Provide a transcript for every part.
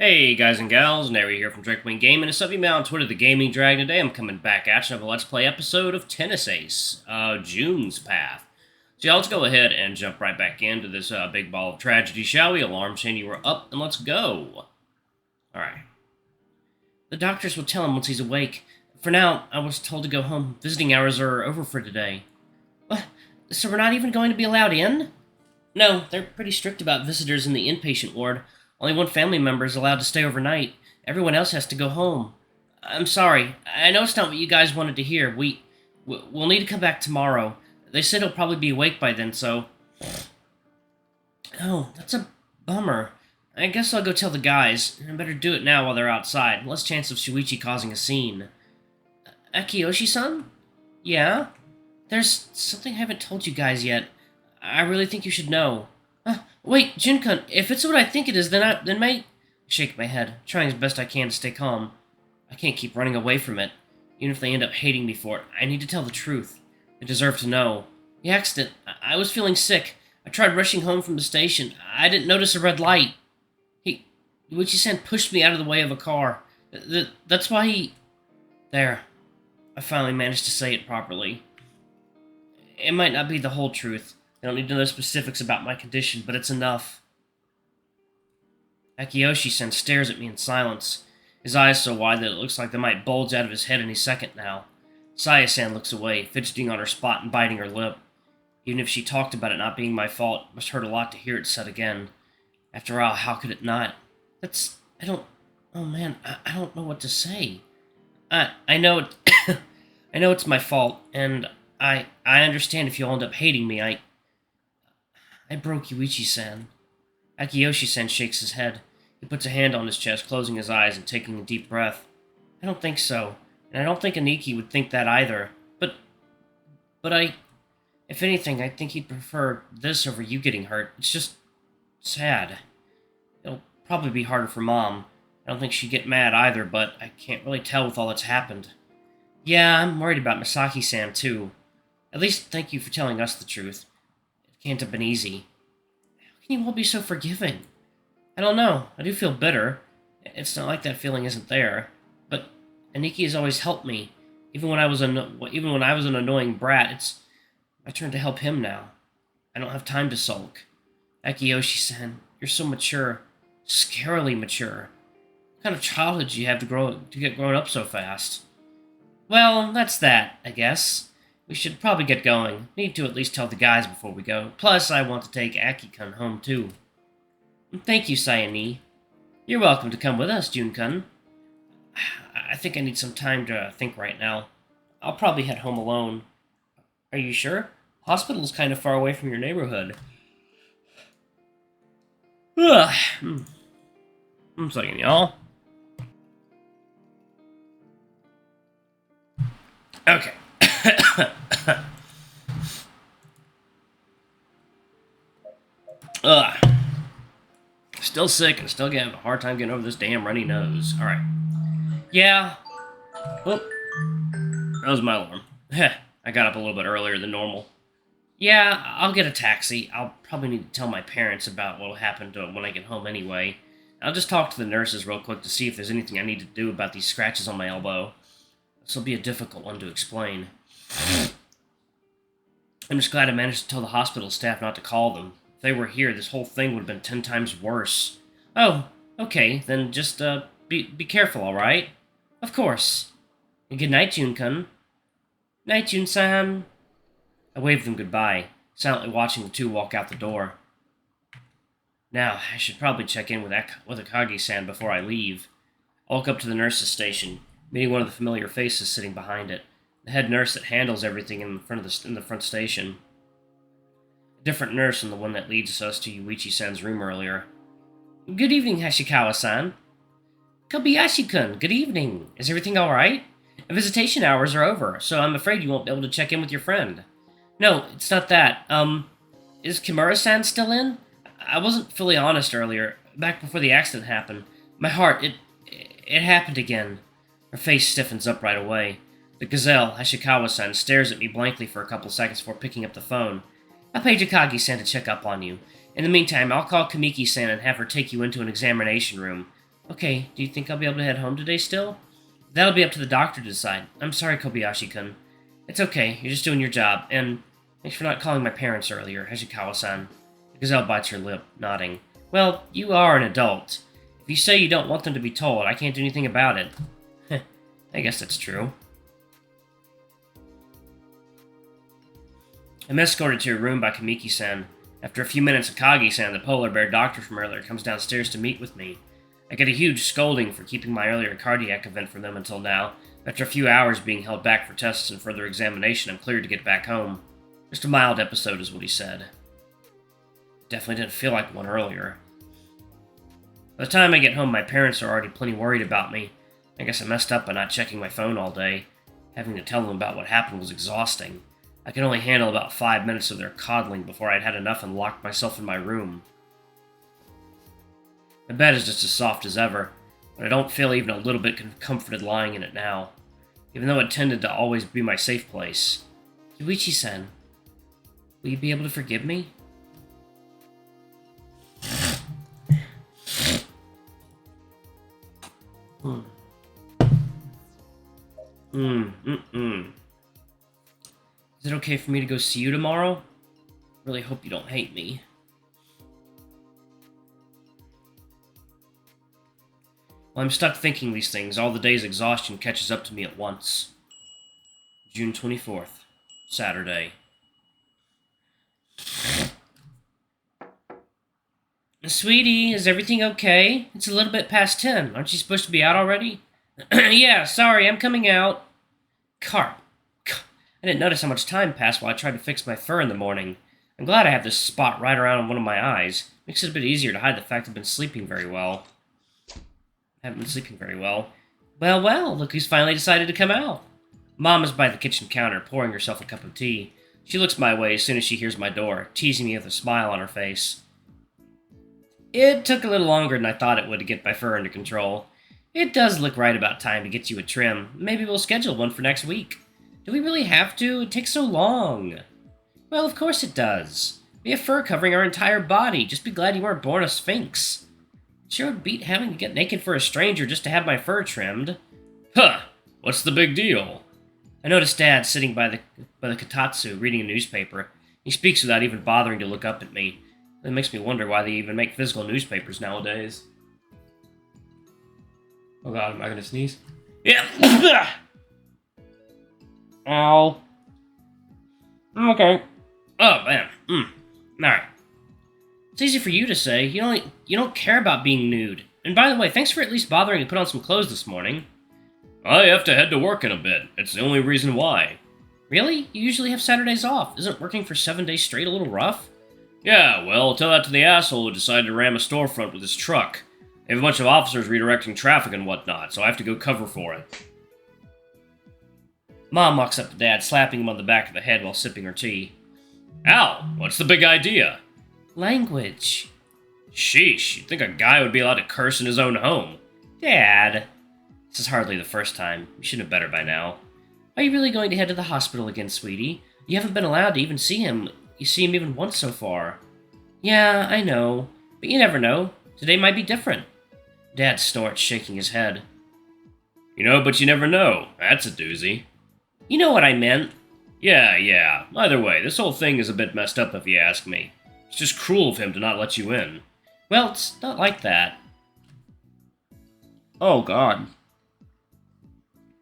Hey guys and gals, Nary here from Drakewing Gaming, and some of you on Twitter, the Gaming Dragon. Today I'm coming back at you with a Let's Play episode of Tennis Ace, June's Path. So yeah, let's go ahead and jump right back into this big ball of tragedy, shall we? Alarm chain, you were up, and let's go. Alright. The doctors will tell him once he's awake. For now, I was told to go home. Visiting hours are over for today. What? So we're not even going to be allowed in? No, they're pretty strict about visitors in the inpatient ward. Only one family member is allowed to stay overnight. Everyone else has to go home. I'm sorry. I know it's not what you guys wanted to hear. We'll need to come back tomorrow. They said he'll probably be awake by then, so... Oh, that's a bummer. I guess I'll go tell the guys. I better do it now while they're outside. Less chance of Shuichi causing a scene. Akiyoshi-san? Yeah? There's something I haven't told you guys yet. I really think you should know. Wait, Jun-kun, if it's what I think it is, then may... Shake my head, trying as best I can to stay calm. I can't keep running away from it. Even if they end up hating me for it, I need to tell the truth. They deserve to know. The accident, I was feeling sick. I tried rushing home from the station. I didn't notice a red light. Yuichi-san pushed me out of the way of a car. That's why he... There. I finally managed to say it properly. It might not be the whole truth. I don't need to know specifics about my condition, but it's enough. Akiyoshi-san stares at me in silence, his eyes so wide that it looks like they might bulge out of his head any second now. Saya-san looks away, fidgeting on her spot and biting her lip. Even if she talked about it not being my fault, it must hurt a lot to hear it said again. After all, how could it not? Oh man, I don't know what to say. I know it, I know it's my fault, and I understand if you'll end up hating me. I broke Yuichi-san. Akiyoshi-san shakes his head. He puts a hand on his chest, closing his eyes and taking a deep breath. I don't think so, and I don't think Aniki would think that either. But if anything, I think he'd prefer this over you getting hurt. It's just sad. It'll probably be harder for Mom. I don't think she'd get mad either, but I can't really tell with all that's happened. Yeah, I'm worried about Misaki-san too. At least thank you for telling us the truth. It can't have been easy. How can you all be so forgiving? I don't know. I do feel bitter. It's not like that feeling isn't there. But Aniki has always helped me. Even when I was an annoying brat, it's my turn to help him now. I don't have time to sulk. Akiyoshi-san, you're so mature. Scarily mature. What kind of childhood do you have to get grown up so fast? Well, that's that, I guess. We should probably get going. Need to at least tell the guys before we go. Plus, I want to take Aki-kun home, too. Thank you, Sayani. You're welcome to come with us, Jun-kun. I think I need some time to think right now. I'll probably head home alone. Are you sure? Hospital's kind of far away from your neighborhood. Ugh. One second, y'all. Okay. Still sick and still having a hard time getting over this damn runny nose. Alright. Yeah. Oh. That was my alarm. Heh. I got up a little bit earlier than normal. Yeah, I'll get a taxi. I'll probably need to tell my parents about what'll happen to when I get home anyway. I'll just talk to the nurses real quick to see if there's anything I need to do about these scratches on my elbow. This will be a difficult one to explain. I'm just glad I managed to tell the hospital staff not to call them. If they were here, this whole thing would have been 10 times worse. Oh, okay, then just, be careful, alright? Of course. And good night, Jun-kun. Night, Jun-san. I waved them goodbye, silently watching the two walk out the door. Now, I should probably check in with Akagi-san before I leave. I walk up to the nurse's station, meeting one of the familiar faces sitting behind it. The head nurse that handles everything in the front station. A different nurse than the one that leads us to Yuichi-san's room earlier. Good evening, Hashikawa-san. Kobayashi-kun, good evening. Is everything alright? Visitation hours are over, so I'm afraid you won't be able to check in with your friend. No, it's not that. Is Kimura-san still in? I wasn't fully honest earlier, back before the accident happened. My heart, it happened again. Her face stiffens up right away. The gazelle, Hashikawa-san, stares at me blankly for a couple seconds before picking up the phone. I paid Akagi-san to check up on you. In the meantime, I'll call Kamiki-san and have her take you into an examination room. Okay, do you think I'll be able to head home today still? That'll be up to the doctor to decide. I'm sorry, Kobayashi-kun. It's okay, you're just doing your job, and thanks for not calling my parents earlier, Hashikawa-san. The gazelle bites her lip, nodding. Well, you are an adult. If you say you don't want them to be told, I can't do anything about it. I guess that's true. I'm escorted to your room by Kamiki-san. After a few minutes, Akagi-san, the polar bear doctor from earlier, comes downstairs to meet with me. I get a huge scolding for keeping my earlier cardiac event from them until now. After a few hours being held back for tests and further examination, I'm cleared to get back home. Just a mild episode is what he said. Definitely didn't feel like one earlier. By the time I get home, my parents are already plenty worried about me. I guess I messed up by not checking my phone all day. Having to tell them about what happened was exhausting. I could only handle about 5 minutes of their coddling before I'd had enough and locked myself in my room. My bed is just as soft as ever, but I don't feel even a little bit comforted lying in it now, even though it tended to always be my safe place. Yuichi-san, will you be able to forgive me? Is it okay for me to go see you tomorrow? Really hope you don't hate me. While I'm stuck thinking these things, all the day's exhaustion catches up to me at once. June 24th, Saturday. Sweetie, is everything okay? It's a little bit past 10. Aren't you supposed to be out already? Yeah, sorry, I'm coming out. Carp. I didn't notice how much time passed while I tried to fix my fur in the morning. I'm glad I have this spot right around one of my eyes. Makes it a bit easier to hide the fact I've been sleeping very well. Haven't been sleeping very well. Well, well, look who's finally decided to come out. Mom is by the kitchen counter, pouring herself a cup of tea. She looks my way as soon as she hears my door, teasing me with a smile on her face. It took a little longer than I thought it would to get my fur under control. It does look right about time to get you a trim. Maybe we'll schedule one for next week. Do we really have to? It takes so long. Well, of course it does. We have fur covering our entire body. Just be glad you weren't born a sphinx. It sure would beat having to get naked for a stranger just to have my fur trimmed. Huh, what's the big deal? I noticed Dad sitting by the kotatsu reading a newspaper. He speaks without even bothering to look up at me. It makes me wonder why they even make physical newspapers nowadays. Oh god, am I gonna sneeze? Yeah! Ow. Okay. Oh, man. Alright. It's easy for you to say. You don't care about being nude. And by the way, thanks for at least bothering to put on some clothes this morning. I have to head to work in a bit. It's the only reason why. Really? You usually have Saturdays off. Isn't working for 7 days straight a little rough? Yeah, well, tell that to the asshole who decided to ram a storefront with his truck. They have a bunch of officers redirecting traffic and whatnot, so I have to go cover for it. Mom walks up to Dad, slapping him on the back of the head while sipping her tea. Al, what's the big idea? Language. Sheesh, you'd think a guy would be allowed to curse in his own home. Dad. This is hardly the first time. You should know better by now. Are you really going to head to the hospital again, sweetie? You haven't been allowed to even see him. You see him even once so far. Yeah, I know. But you never know. Today might be different. Dad snorts, shaking his head. You know, but you never know. That's a doozy. You know what I meant. Yeah. Either way, this whole thing is a bit messed up if you ask me. It's just cruel of him to not let you in. Well, it's not like that. Oh, God.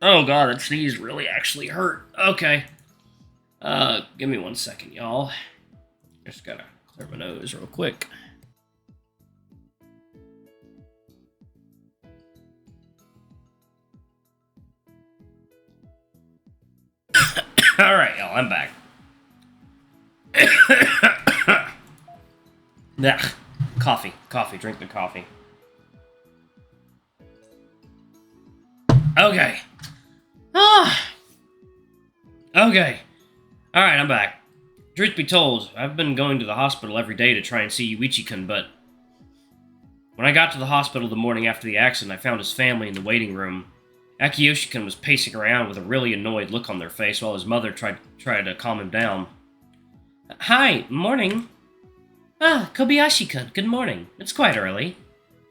Oh, God, that sneeze really actually hurt. Okay. Give me 1 second, y'all. Just gotta clear my nose real quick. Alright, y'all, I'm back. Ugh. Coffee, drink the coffee. Okay. Okay. Alright, I'm back. Truth be told, I've been going to the hospital every day to try and see Yuichi-kun, but when I got to the hospital the morning after the accident, I found his family in the waiting room. Akiyoshi-kun was pacing around with a really annoyed look on their face while his mother tried to calm him down. Hi, morning. Kobayashi-kun, good morning. It's quite early.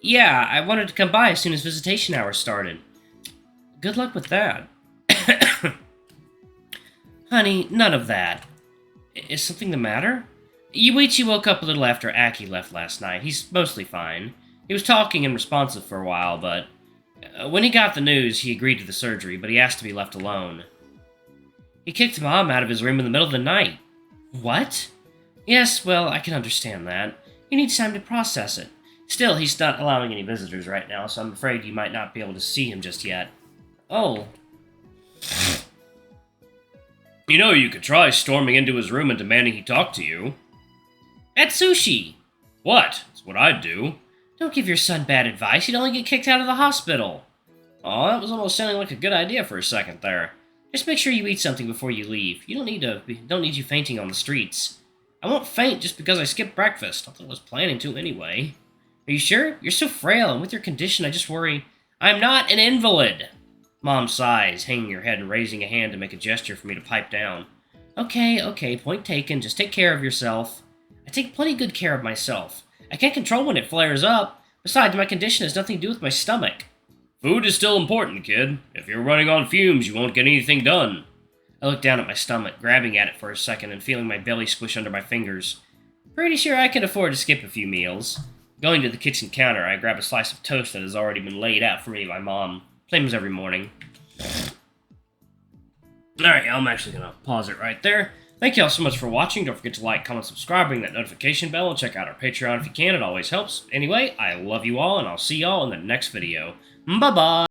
Yeah, I wanted to come by as soon as visitation hours started. Good luck with that. Honey, none of that. Is something the matter? Yuichi woke up a little after Aki left last night. He's mostly fine. He was talking and responsive for a while, but when he got the news, he agreed to the surgery, but he asked to be left alone. He kicked Mom out of his room in the middle of the night. What? Yes, well, I can understand that. He needs time to process it. Still, he's not allowing any visitors right now, so I'm afraid you might not be able to see him just yet. Oh. You know, you could try storming into his room and demanding he talk to you. Atsushi! What? That's what I'd do. Don't give your son bad advice. He'd only get kicked out of the hospital. Oh, that was almost sounding like a good idea for a second there. Just make sure you eat something before you leave. You don't need you fainting on the streets. I won't faint just because I skipped breakfast. Not that I was planning to anyway. Are you sure? You're so frail, and with your condition, I just worry. I'm not an invalid. Mom sighs, hanging her head and raising a hand to make a gesture for me to pipe down. Okay, point taken. Just take care of yourself. I take plenty good care of myself. I can't control when it flares up. Besides, my condition has nothing to do with my stomach. Food is still important, kid. If you're running on fumes, you won't get anything done. I look down at my stomach, grabbing at it for a second and feeling my belly squish under my fingers. Pretty sure I can afford to skip a few meals. Going to the kitchen counter, I grab a slice of toast that has already been laid out for me by Mom. Same as every morning. Alright, I'm actually going to pause it right there. Thank you all so much for watching. Don't forget to like, comment, subscribe, ring that notification bell, and check out our Patreon if you can. It always helps. Anyway, I love you all, and I'll see y'all in the next video. Bye-bye!